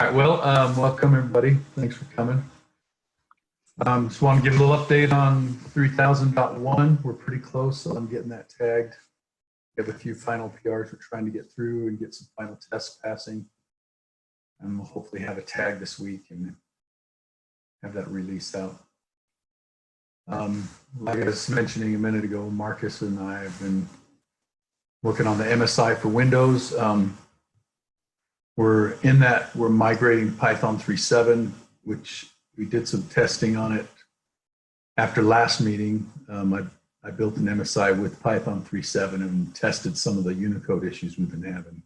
All right, well, welcome everybody. Thanks for coming. Just want to give a little update on 3000.1. We're pretty close on getting that tagged. We have a few final PRs we're trying to get through and get some final tests passing. And we'll hopefully have a tag this week and have that released out. Like I was mentioning a minute ago, Marcus and I have been working on the MSI for Windows. We're migrating Python 3.7, which we did some testing on it after last meeting. I built an MSI with Python 3.7 and tested some of the Unicode issues we've been having.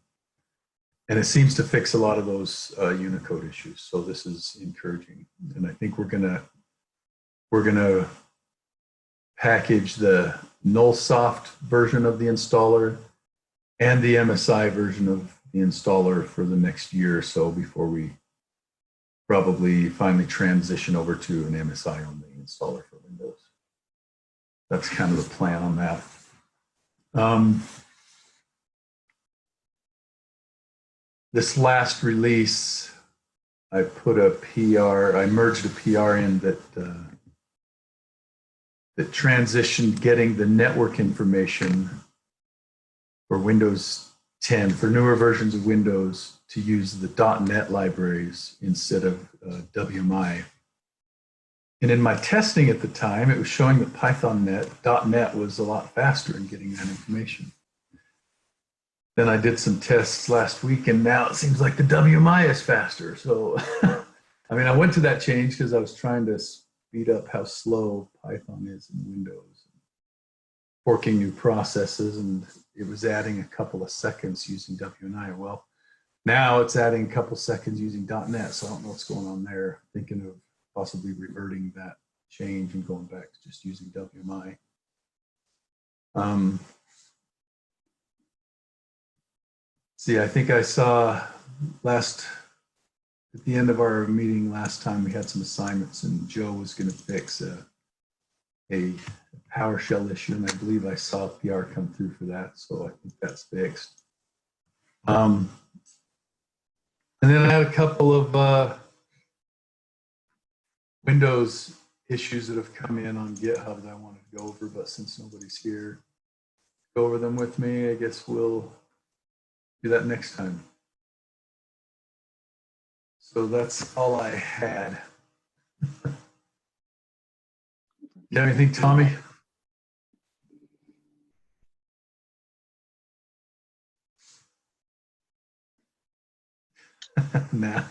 And it seems to fix a lot of those Unicode issues. So this is encouraging. And I think we're gonna package the Nullsoft version of the installer and the MSI version of the installer for the next year or so before we probably finally transition over to an MSI on the installer for Windows. That's kind of the plan on that. This last release, I put a PR, I merged a PR in that that transitioned getting the network information for Windows 10, for newer versions of Windows, to use the .NET libraries instead of WMI. And in my testing at the time, it was showing that .NET was a lot faster in getting that information. Then I did some tests last week, and now it seems like the WMI is faster. So, I mean, I went to that change because I was trying to speed up how slow Python is in Windows, forking new processes, and it was adding a couple of seconds using WMI. Well, now it's adding a couple seconds using .NET, so I don't know what's going on there. Thinking of possibly reverting that change and going back to just using WMI. See, I think I saw at the end of our meeting last time, we had some assignments, and Joe was going to fix a PowerShell issue, and I believe I saw a PR come through for that, so I think that's fixed. And then I had a couple of Windows issues that have come in on GitHub that I wanted to go over, but since nobody's here, go over them with me. I guess we'll do that next time. So that's all I had. You have anything, Tommy? Nah.